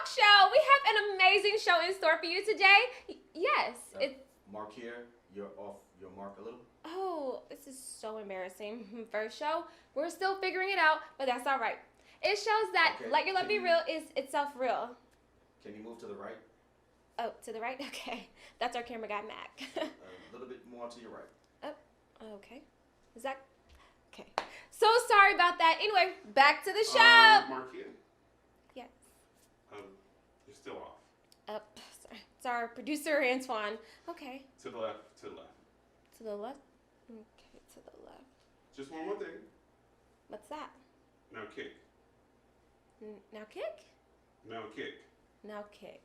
talk show. We have an amazing show in store for you today. Yes, it's. Mark here. You're off your mark a little. Oh, this is so embarrassing. First show, we're still figuring it out, but that's all right. It shows that Okay. Let Your Love Be Real is itself real. Can you move to the right? Oh, to the right? Okay. That's our camera guy, Mac. A little bit more to your right. Oh, okay. Is that. Okay. So sorry about that. Anyway, back to the show. Markia, Yes. you're still off. Sorry. It's our producer, Antoine. Okay. To the left, to the left. To the left? Okay, to the left. Just one more thing. What's that? Now kick. Now kick? Now kick. Now kick.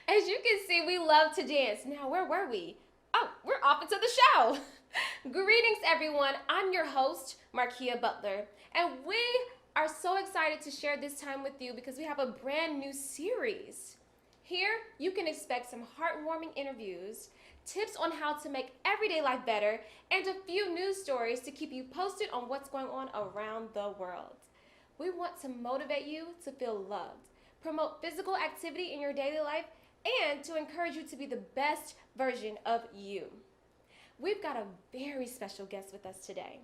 As you can see, we love to dance. Now, where were we? Oh, we're off into the show. Greetings, everyone. I'm your host, Markia Butler, and we are so excited to share this time with you because we have a brand new series. Here, you can expect some heartwarming interviews, tips on how to make everyday life better, and a few news stories to keep you posted on what's going on around the world. We want to motivate you to feel loved, promote physical activity in your daily life, and to encourage you to be the best version of you. We've got a very special guest with us today.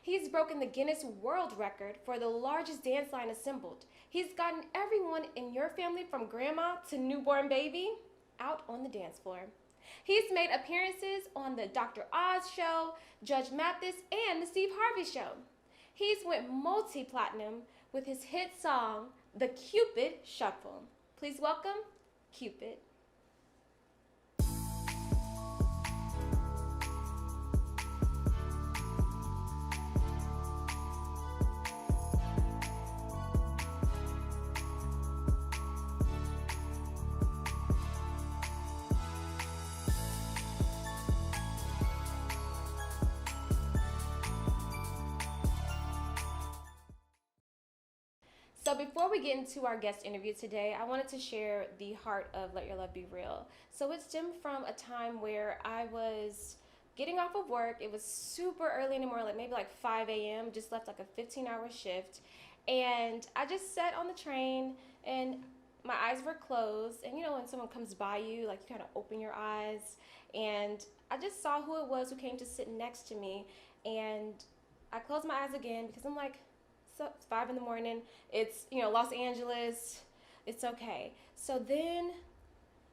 He's broken the Guinness World Record for the largest dance line assembled. He's gotten everyone in your family, from grandma to newborn baby, out on the dance floor. He's made appearances on the Dr. Oz show, Judge Mathis, and the Steve Harvey show. He's went multi-platinum with his hit song, The Cupid Shuffle. Please welcome Cupid. So before we get into our guest interview today, I wanted to share the heart of Let Your Love Be Real. So it stemmed from a time where I was getting off of work. It was super early in the morning, like maybe like 5 a.m., just left like a 15-hour shift. And I just sat on the train and my eyes were closed. And you know when someone comes by you, like you kind of open your eyes. And I just saw who it was who came to sit next to me. And I closed my eyes again because I'm like, so it's 5 in the morning. It's, Los Angeles. It's okay. So then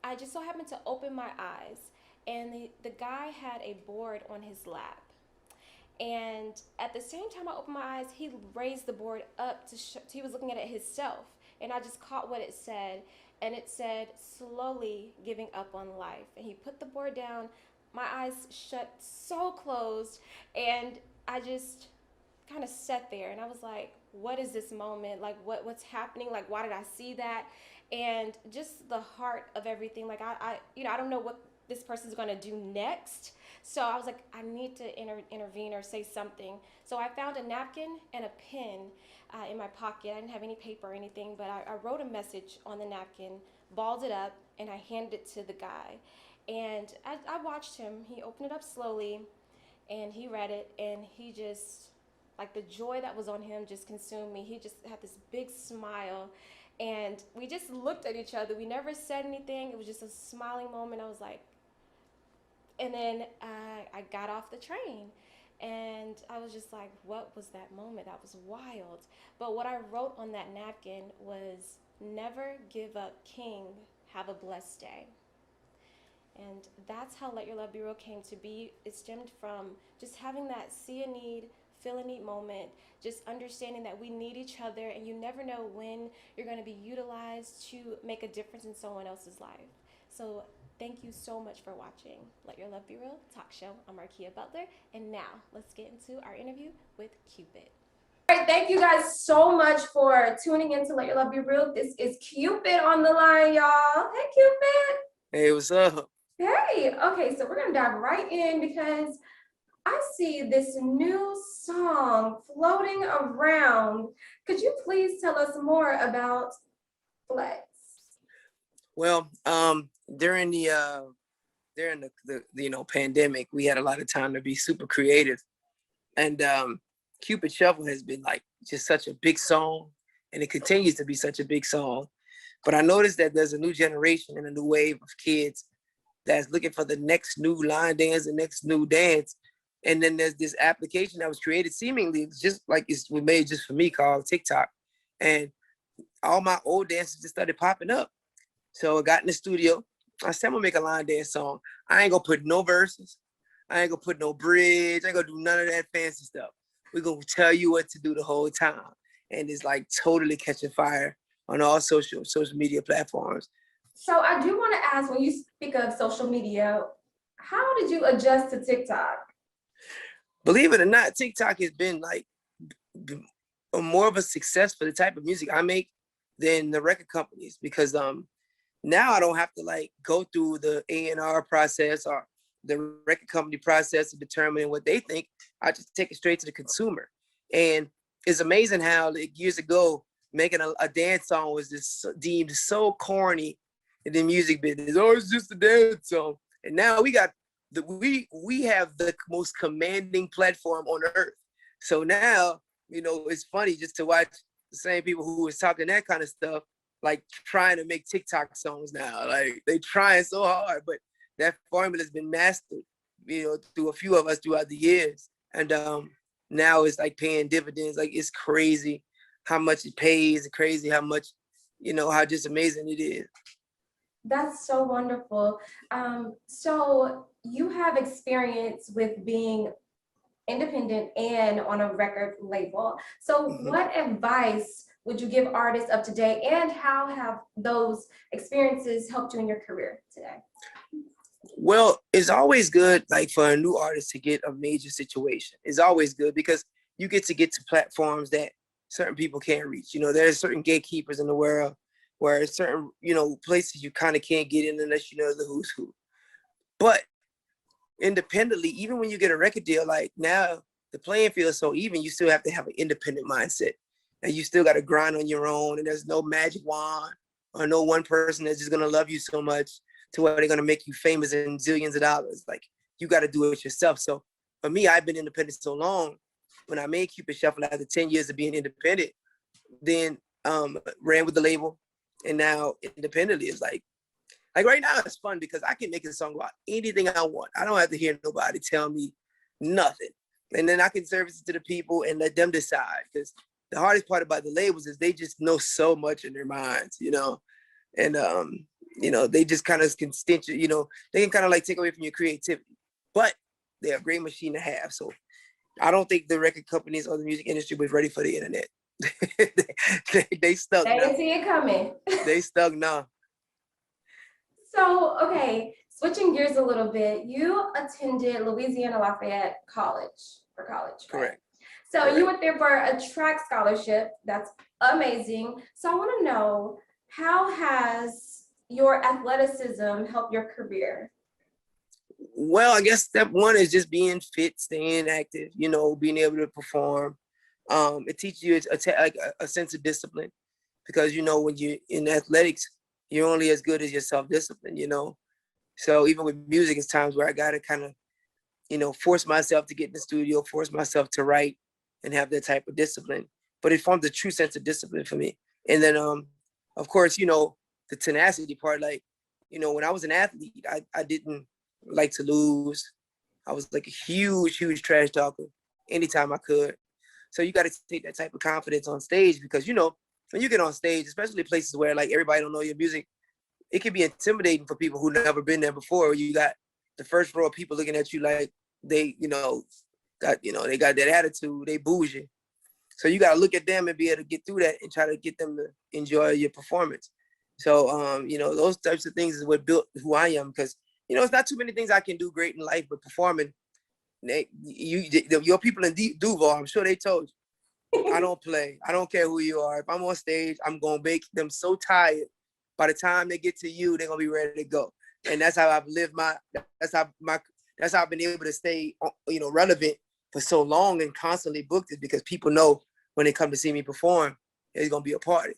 I just so happened to open my eyes, and the guy had a board on his lap. And at the same time I opened my eyes, he raised the board up he was looking at it himself. And I just caught what it said. And it said, slowly giving up on life. And he put the board down. My eyes shut so closed. And I just kind of sat there and I was like, what is this moment? Like what's happening? Like, why did I see that? And just the heart of everything. Like I don't know what this person's going to do next. So I was like, I need to intervene or say something. So I found a napkin and a pen in my pocket. I didn't have any paper or anything, but I wrote a message on the napkin, balled it up, and I handed it to the guy. And I watched him. He opened it up slowly and he read it, and he just, like, the joy that was on him just consumed me. He just had this big smile, and we just looked at each other. We never said anything. It was just a smiling moment. I was like, and then I got off the train, and I was just like, what was that moment? That was wild. But what I wrote on that napkin was, never give up, King. Have a blessed day. And that's how Let Your Love Be Real came to be. It stemmed from just having that see a need, feel a need moment, just understanding that we need each other, and you never know when you're going to be utilized to make a difference in someone else's life. So thank you so much for watching Let Your Love Be Real talk show. I'm Markia Butler, and now let's get into our interview with Cupid. All right, thank you guys so much for tuning in to Let Your Love Be Real. This is Cupid on the line, y'all. Hey, Cupid. Hey, what's up? Hey, okay, so we're gonna dive right in because I see this new song floating around. Could you please tell us more about Flex? Well, during the pandemic, we had a lot of time to be super creative, and Cupid Shuffle has been like just such a big song, and it continues to be such a big song. But I noticed that there's a new generation and a new wave of kids that's looking for the next new line dance, the next new dance. And then there's this application that was created seemingly just like it's was made just for me called TikTok. And all my old dances just started popping up. So I got in the studio. I said, I'm gonna make a line dance song. I ain't gonna put no verses. I ain't gonna put no bridge. I ain't gonna do none of that fancy stuff. We're gonna tell you what to do the whole time. And it's like totally catching fire on all social media platforms. So I do want to ask, when you speak of social media, how did you adjust to TikTok? Believe it or not, TikTok has been like more of a success for the type of music I make than the record companies, because now I don't have to like go through the A&R process or the record company process of determining what they think. I just take it straight to the consumer. And it's amazing how like, years ago, making a dance song was just deemed so corny in the music business. Oh, it's just a dance song. And now we got we have the most commanding platform on earth. So now, it's funny just to watch the same people who was talking that kind of stuff, like trying to make TikTok songs now. Like they trying so hard, but that formula has been mastered, through a few of us throughout the years. And now it's like paying dividends. Like it's crazy how much it pays, crazy how much, how just amazing it is. That's so wonderful. So you have experience with being independent and on a record label. So what advice would you give artists of today, and how have those experiences helped you in your career today? Well, it's always good, like for a new artist to get a major situation. It's always good because you get to platforms that certain people can't reach. There's certain gatekeepers in the world where certain, places you kind of can't get in unless you know the who's who. But independently, even when you get a record deal, like now the playing field is so even, you still have to have an independent mindset. And you still got to grind on your own, and there's no magic wand or no one person that's just going to love you so much to where they're going to make you famous in zillions of dollars. Like you got to do it yourself. So for me, I've been independent so long. When I made Cupid Shuffle after 10 years of being independent, then ran with the label, and now independently is like right now it's fun because I can make a song about anything I want. I don't have to hear nobody tell me nothing. And then I can service it to the people and let them decide, because the hardest part about the labels is they just know so much in their minds, and they just kind of can stitch it, they can kind of like take away from your creativity, but they're a great machine to have. So I don't think the record companies or the music industry was ready for the internet. they stuck They now. didn't see it coming. They stuck now. So, okay, switching gears a little bit, you attended Louisiana Lafayette College for college, right? Correct. So Correct. You went there for a track scholarship. That's amazing. So I want to know, how has your athleticism helped your career? Well, I guess step one is just being fit, staying active, being able to perform. It teaches you a sense of discipline, because, when you're in athletics, you're only as good as your self-discipline, So even with music, it's times where I got to kind of, force myself to get in the studio, force myself to write and have that type of discipline. But it formed a true sense of discipline for me. And then, of course, the tenacity part, like, when I was an athlete, I didn't like to lose. I was like a huge trash talker anytime I could. So you got to take that type of confidence on stage, because, when you get on stage, especially places where like everybody don't know your music, it can be intimidating for people who never been there before. You got the first row of people looking at you like they, they got that attitude, they bougie. So you got to look at them and be able to get through that and try to get them to enjoy your performance. So, those types of things is what built who I am, because, it's not too many things I can do great in life, but performing, your people in Duval, I'm sure they told you, I don't play. I don't care who you are. If I'm on stage, I'm going to make them so tired. By the time they get to you, they're going to be ready to go. And that's how I've lived that's how that's how I've been able to stay, relevant for so long and constantly booked, is because people know when they come to see me perform, it's gonna be a party.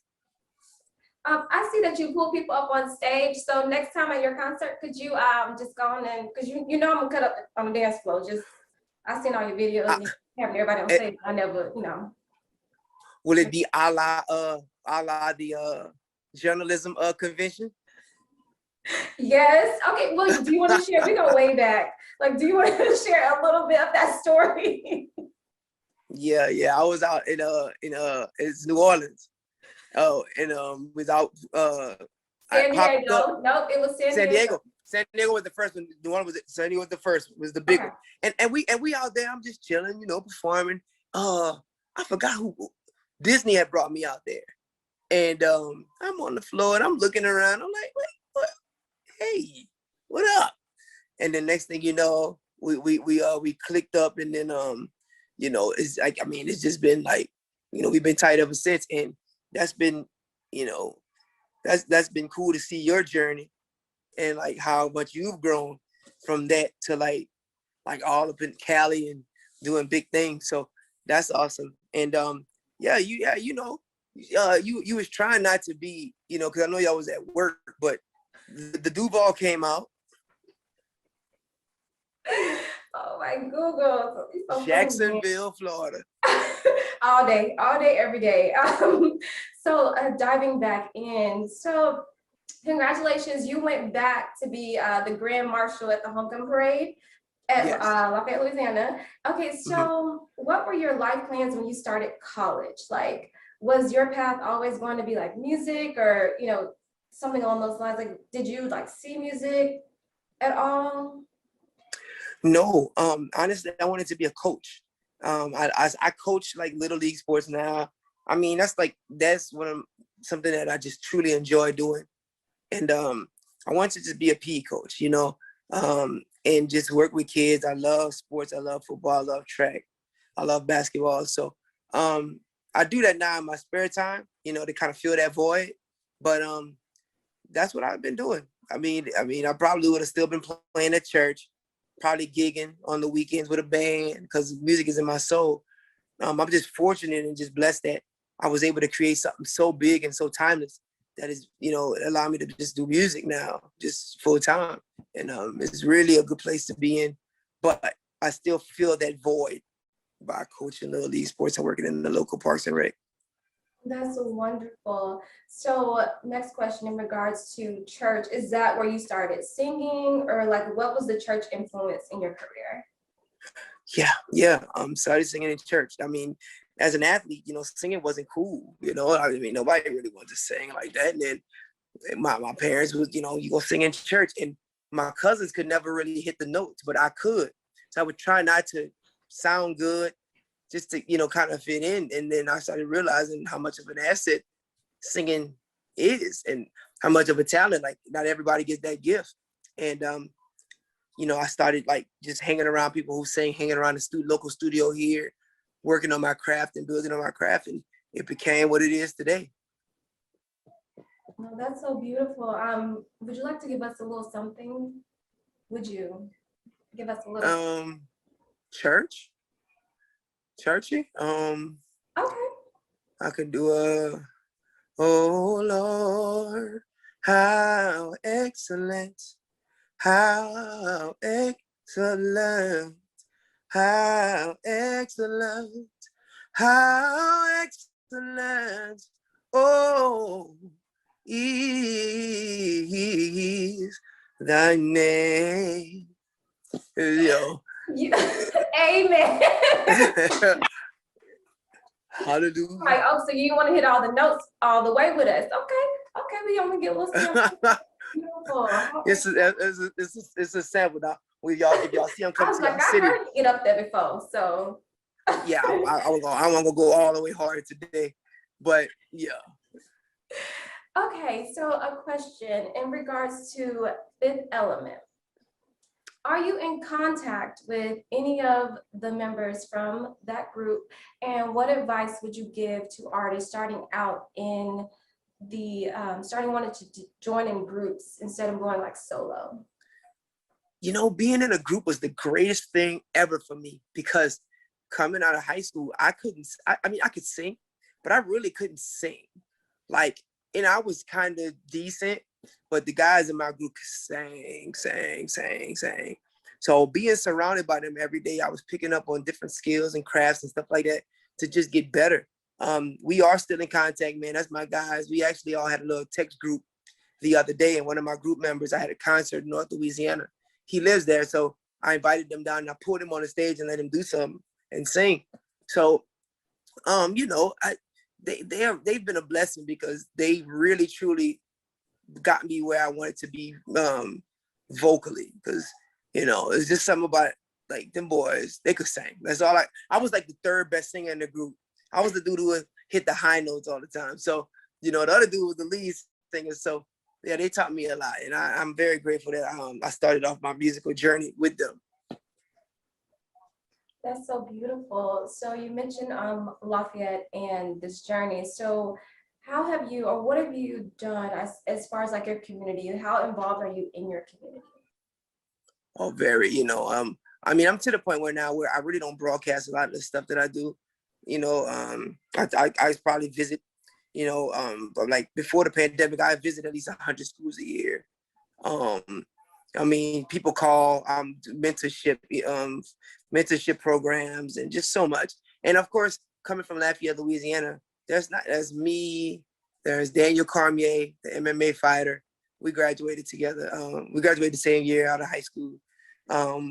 I see that you pull people up on stage. So next time at your concert, could you just go on and, because you know I'm gonna cut up on the dance floor. Just I seen all your videos, you having everybody on stage. I never, Will it be a la the journalism convention? Yes. Okay. Well, do you want to share? We go way back. Like, do you want to share a little bit of that story? Yeah, I was out in it's New Orleans. Oh, and without San I popped up. Diego. Nope, it was San San Diego. Diego. San Diego was the first one. The one was San Diego was the first. Was the big Okay. one. And we out there. I'm just chilling, performing. I forgot who Disney had brought me out there, and I'm on the floor and I'm looking around. I'm like, wait, what? Hey, what up? And the next thing you know, we clicked up, and then it's like, I mean, it's just been like, we've been tight ever since, and that's been, that's been cool to see your journey and like how much you've grown from that to like all up in Cali and doing big things. So that's awesome. And you was trying not to be, because I know y'all was at work, but the Duval came out. Oh my Google. So Jacksonville, Florida. all day, every day. So diving back in. So congratulations, you went back to be the Grand Marshal at the Homecoming Parade at Yes. Lafayette, Louisiana. Okay, so what were your life plans when you started college? Like, was your path always going to be like music, or something along those lines? Like, did you like see music at all? No, honestly, I wanted to be a coach. I coach like little league sports now. I mean, that's something that I just truly enjoy doing. And I want to just be a PE coach, and just work with kids. I love sports. I love football. I love track. I love basketball. So I do that now in my spare time, to kind of fill that void. But that's what I've been doing. I mean, I probably would have still been playing at church, probably gigging on the weekends with a band, because music is in my soul. I'm just fortunate and just blessed that I was able to create something so big and so timeless that is, allow me to just do music now, just full time. And it's really a good place to be in. But I still feel that void by coaching little league sports and working in the local parks and rec. That's wonderful. So next question in regards to church, is that where you started singing, or like what was the church influence in your career? Yeah. Started singing in church. I mean, as an athlete, singing wasn't cool. I mean, nobody really wanted to sing like that. And then my parents was, you go sing in church, and my cousins could never really hit the notes, but I could. So I would try not to sound good, just to, kind of fit in. And then I started realizing how much of an asset singing is, and how much of a talent. Like, not everybody gets that gift. And I started like just hanging around people who sing, hanging around the local studio here, working on my craft and building on my craft, and it became what it is today. Well, that's so beautiful. Would you like to give us a little something? Would you give us a little? Churchy. Okay. I could do oh Lord, how excellent, how excellent, how excellent, how excellent, oh, is thy name. Yo. Amen. Hallelujah. Like, oh, so you want to hit all the notes all the way with us? Okay, we only get a little sample. Beautiful. It's a sample now. If y'all see them I come was to like, our I city, heard you get up there before, so. yeah, I want to go all the way hard today, but yeah. Okay, so a question in regards to Fifth Element. Are you in contact with any of the members from that group? And what advice would you give to artists starting out in the, starting wanting to join in groups instead of going like solo? being in a group was the greatest thing ever for me, because coming out of high school, I couldn't, I mean, I could sing, but I really couldn't sing. Like, and I was kind of decent, but the guys in my group sang. So being surrounded by them every day, I was picking up on different skills and crafts and stuff like that to just get better. We are still in contact, man. That's my guys. We actually all had a little text group the other day, and one of my group members, I had a concert in North Louisiana. He lives there, so I invited them down and I pulled him on the stage and let him do something and sing. So, they've been a blessing, because they really truly got me where I wanted to be vocally, because it's just something about, like, them boys, they could sing. That's all. I was like the third best singer in the group. I was the dude who would hit the high notes all the time. So the other dude was the lead singer. So yeah, they taught me a lot, and I'm very grateful that I started off my musical journey with them. That's so beautiful. So you mentioned Lafayette and this journey. So how have you, or what have you done as far as like your community? How involved are you in your community? Oh, very. I mean, I'm to the point where I really don't broadcast a lot of the stuff that I do. I probably visit, but like before the pandemic, I visited at least 100 schools a year. I mean, people call mentorship programs, and just so much. And of course, coming from Lafayette, Louisiana, there's me, there's Daniel Cormier, the MMA fighter. We graduated together. We graduated the same year out of high school.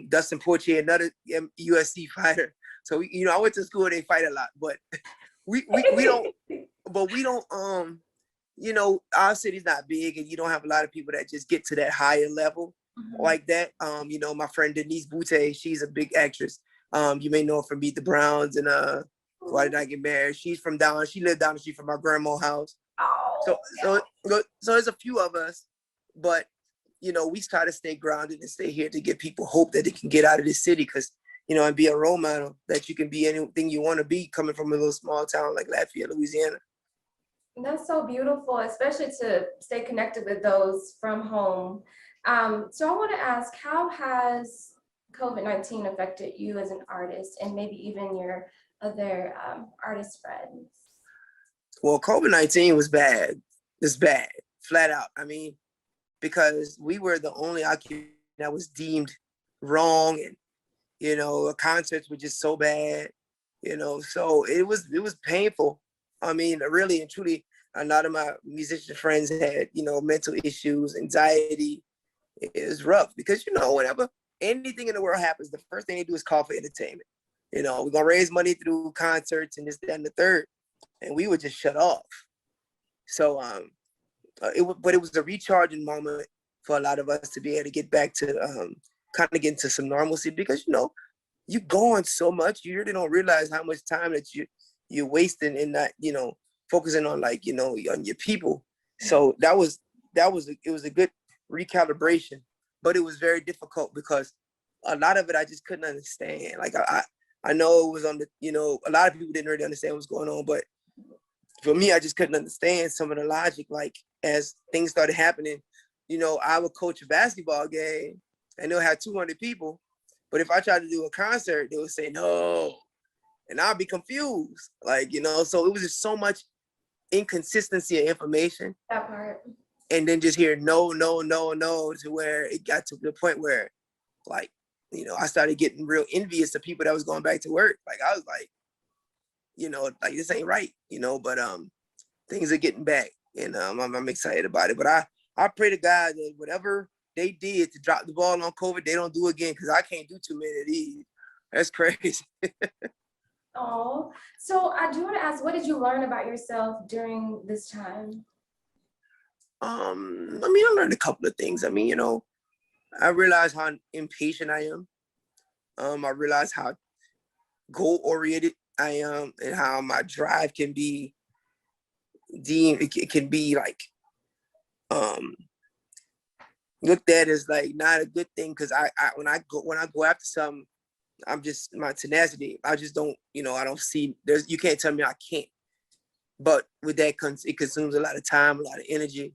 Dustin Poitier, another USC fighter. So I went to school, they fight a lot, but we don't our city's not big, and you don't have a lot of people that just get to that higher level like that. My friend Denise Boutte, she's a big actress. You may know her from Meet the Browns and Why Did I Get Married? She lived down the street from my grandma's house. So there's a few of us, but we try to stay grounded and stay here to give people hope that they can get out of this city, because and be a role model, that you can be anything you want to be, coming from a little small town like Lafayette, Louisiana. That's so beautiful, especially to stay connected with those from home. So I want to ask, how has COVID-19 affected you as an artist, and maybe even your other artist friends? Well, COVID-19 was bad. It's bad, flat out. I mean, because we were the only occupation that was deemed wrong, and concerts were just so bad, so it was painful. I mean, really and truly, a lot of my musician friends had, mental issues, anxiety. It was rough, because, whenever anything in the world happens, the first thing they do is call for entertainment. We're going to raise money through concerts and this, that, and the third. And we were just shut off. So, but it was a recharging moment for a lot of us to be able to get back to kind of get into some normalcy, because, you go on so much, you really don't realize how much time that you're wasting in not, focusing on, like, on your people. So it was a good recalibration, but it was very difficult, because a lot of it I just couldn't understand. Like, I know it was on the, a lot of people didn't really understand what's going on, but for me, I just couldn't understand some of the logic. Like, as things started happening, I would coach a basketball game and they'll have 200 people, but if I tried to do a concert, they would say no, and I'd be confused. Like, so it was just so much inconsistency of information. That part. And then just hear no, to where it got to the point where, like, I started getting real envious of people that was going back to work. Like, I was like, like, this ain't right, but things are getting back, and I'm excited about it. But I pray to God that whatever they did to drop the ball on COVID, they don't do again, because I can't do too many of these. That's crazy. Oh, so I do want to ask, what did you learn about yourself during this time? I mean, I learned a couple of things. I mean, I realized how impatient I am. I realized how goal-oriented I am, and how my drive can be it can be like looked at as like not a good thing, because when I go after something, I'm just, my tenacity, I just don't, I don't see, you can't tell me I can't. But with that comes, it consumes a lot of time, a lot of energy,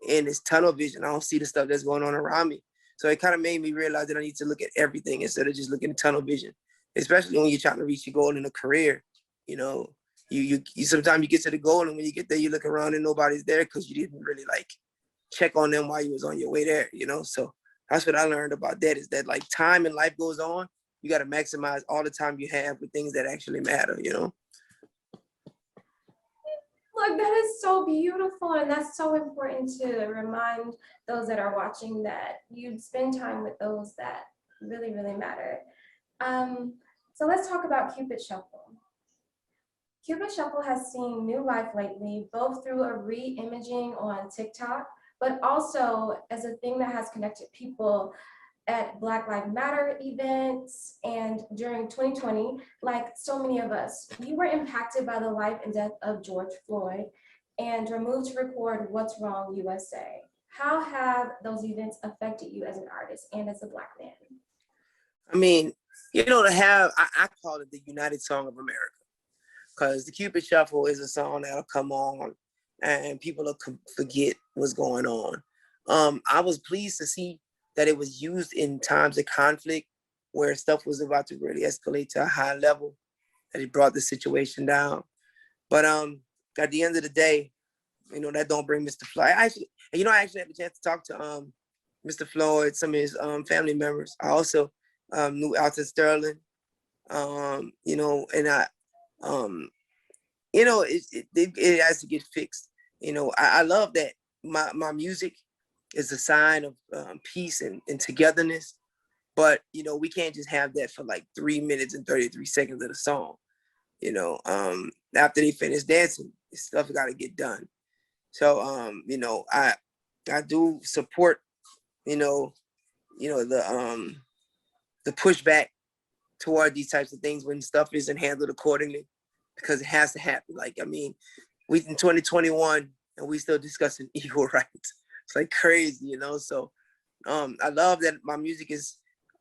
and it's tunnel vision. I don't see the stuff that's going on around me. So it kind of made me realize that I need to look at everything instead of just looking at tunnel vision, especially when you're trying to reach your goal in a career. You know, you sometimes you get to the goal, and when you get there, you look around and nobody's there because you didn't really like check on them while you was on your way there, you know? So that's what I learned about that, is that like time and life goes on. You got to maximize all the time you have with things that actually matter, you know? Look, that is so beautiful, and that's so important to remind those that are watching that you spend time with those that really, really matter. So let's talk about Cupid Shuffle. Cupid Shuffle has seen new life lately, both through a re-imaging on TikTok, but also as a thing that has connected people at Black Lives Matter events. And during 2020, like so many of us, you were impacted by the life and death of George Floyd and were moved to record What's Wrong USA. How have those events affected you as an artist and as a Black man? I mean, you know, I call it the United Song of America, because the Cupid Shuffle is a song that'll come on and people will forget what's going on. I was pleased to see that it was used in times of conflict where stuff was about to really escalate to a high level, that it brought the situation down. But at the end of the day, you know, that don't bring Mr. Floyd. I actually had a chance to talk to Mr. Floyd, some of his family members. I also knew Alton Sterling, you know, and you know, it has to get fixed. You know, I love that my music is a sign of peace and togetherness. But, you know, we can't just have that for like 3 minutes and 33 seconds of the song. You know, after they finish dancing, stuff got to get done. So, you know, I do support, you know, the pushback toward these types of things when stuff isn't handled accordingly, because it has to happen. Like, I mean, we in 2021 and we still discussing equal rights. It's like crazy, you know? So I love that my music is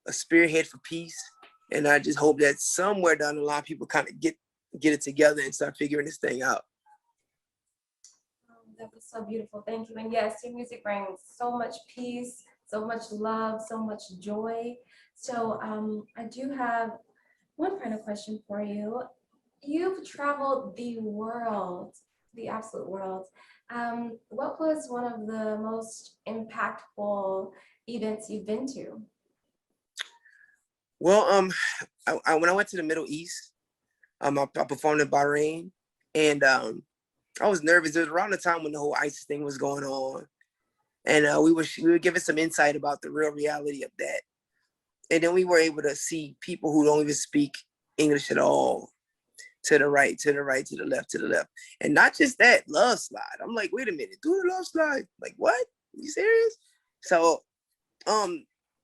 a spearhead for peace. And I just hope that somewhere down the line, people kind of get it together and start figuring this thing out. That was so beautiful. Thank you. And yes, your music brings so much peace, so much love, so much joy. So I do have one final question for you. You've traveled the world, the absolute world. What was one of the most impactful events you've been to? Well, when I went to the Middle East, I performed in Bahrain, and I was nervous. It was around the time when the whole ISIS thing was going on, and we were given some insight about the real reality of that. And then we were able to see people who don't even speak English at all, to the right, to the right, to the left, to the left. And not just that, love slide. I'm like, wait a minute, do the love slide. Like, what? Are you serious? So,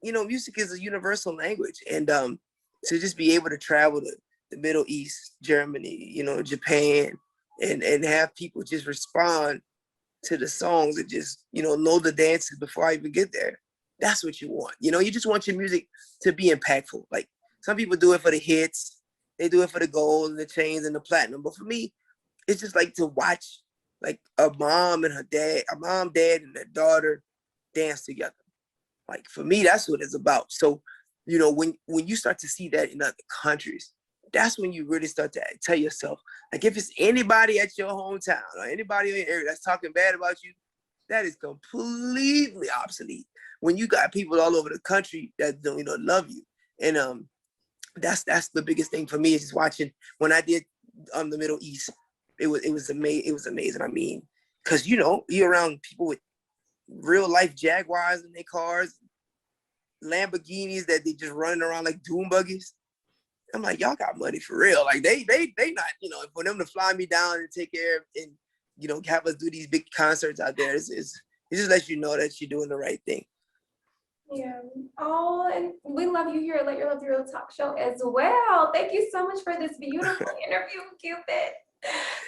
you know, music is a universal language. And to just be able to travel to the Middle East, Germany, you know, Japan, and have people just respond to the songs and just, you know the dances before I even get there. That's what you want. You know, you just want your music to be impactful. Like, some people do it for the hits, they do it for the gold and the chains and the platinum. But for me, it's just like to watch like a mom, dad, and their daughter dance together. Like, for me, that's what it's about. So, you know, when you start to see that in other countries, that's when you really start to tell yourself, like, if it's anybody at your hometown or anybody in your area that's talking bad about you, that is completely obsolete. When you got people all over the country that don't, love you. And that's the biggest thing for me, is just watching. When I did the Middle East, it was amazing. I mean, because you're around people with real life Jaguars in their cars, Lamborghinis that they just running around like dune buggies. I'm like, y'all got money for real. Like, they not, for them to fly me down and take care of, and have us do these big concerts out there, it just lets you know that you're doing the right thing. Yeah. Oh, and we love you here at Let Your Love Be Real Talk Show as well. Thank you so much for this beautiful interview, Cupid.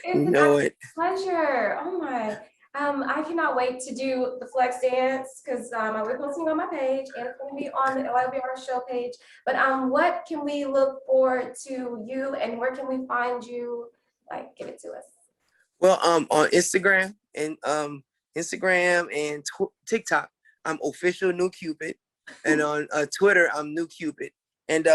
It's a pleasure. Oh my. I cannot wait to do the flex dance, because I will be posting on my page, and it's going to be on the LIBR show page. But what can we look forward to you, and where can we find you? Like, give it to us. Well, on Instagram and TikTok, I'm official New Cupid. And on Twitter, I'm New Cupid. And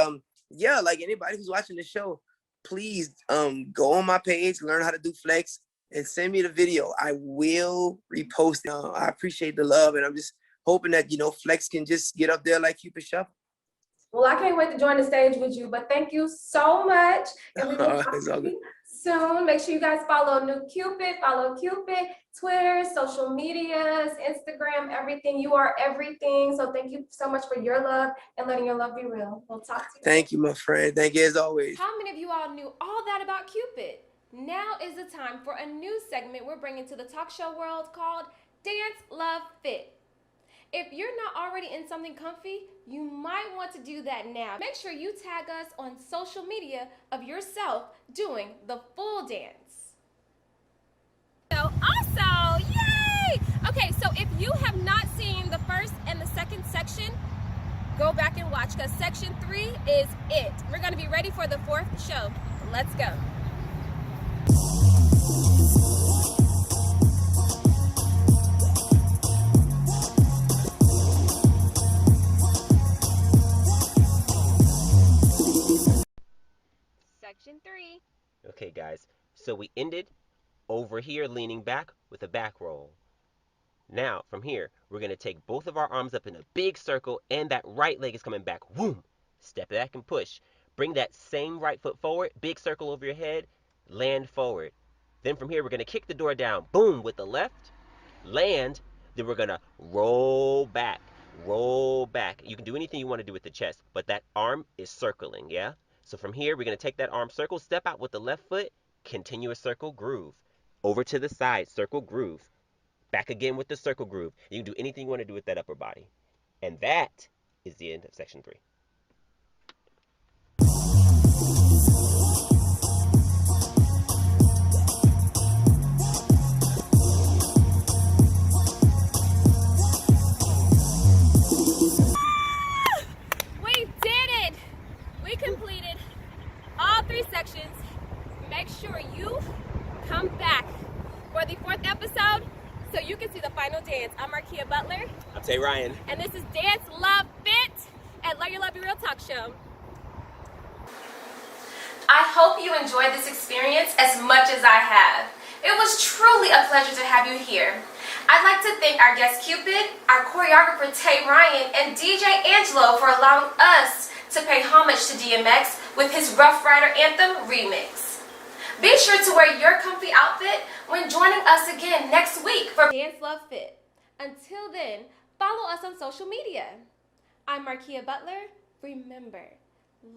yeah, like anybody who's watching the show, please go on my page, learn how to do flex, and send me the video. I will repost it. I appreciate the love, and I'm just hoping that, you know, flex can just get up there like Cupid Shuffle. Well, I can't wait to join the stage with you, but thank you so much. And we will talk It's all to good. you soon. Make sure you guys follow New Cupid, follow Cupid, Twitter, social medias, Instagram, everything. You are everything. So thank you so much for your love and letting your love be real. We'll talk to you. Thank you, my friend. Thank you as always. How many of you all knew all that about Cupid? Now is the time for a new segment we're bringing to the talk show world called Dance, Love, Fit. If you're not already in something comfy, you might want to do that now. Make sure you tag us on social media of yourself doing the full dance. Also, yay! Okay, so if you have not seen the first and the second section, go back and watch, because section 3 is it. We're going to be ready for the 4th show. Let's go. Section 3. Okay, guys, so we ended over here leaning back with a back roll. Now, from here, we're going to take both of our arms up in a big circle, and that right leg is coming back. Whoom! Step back and push. Bring that same right foot forward, big circle over your head, land forward. Then from here, we're going to kick the door down. Boom! With the left, land. Then we're going to roll back. Roll back. You can do anything you want to do with the chest, but that arm is circling, yeah? So from here, we're going to take that arm circle, step out with the left foot, continue a circle groove. Over to the side, circle groove. Back again with the circle groove. You can do anything you want to do with that upper body. And that is the end of section 3. We did it! We completed all 3 sections. Make sure you come back for the 4th episode so you can see the final dance. I'm Markia Butler. I'm Tay Ryan. And this is Dance, Love, Fit at Love Your Love Be Real Talk Show. I hope you enjoyed this experience as much as I have. It was truly a pleasure to have you here. I'd like to thank our guest Cupid, our choreographer Tay Ryan, and DJ Angelo for allowing us to pay homage to DMX with his Rough Rider Anthem remix. Be sure to wear your comfy outfit when joining us again next week for Dance, Love, Fit. Until then, follow us on social media. I'm Markia Butler. Remember,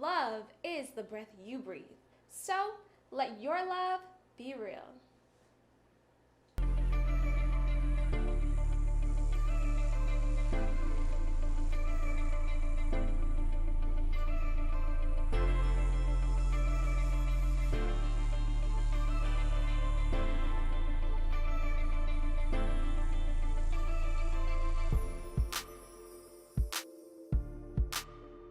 love is the breath you breathe. So, let your love be real.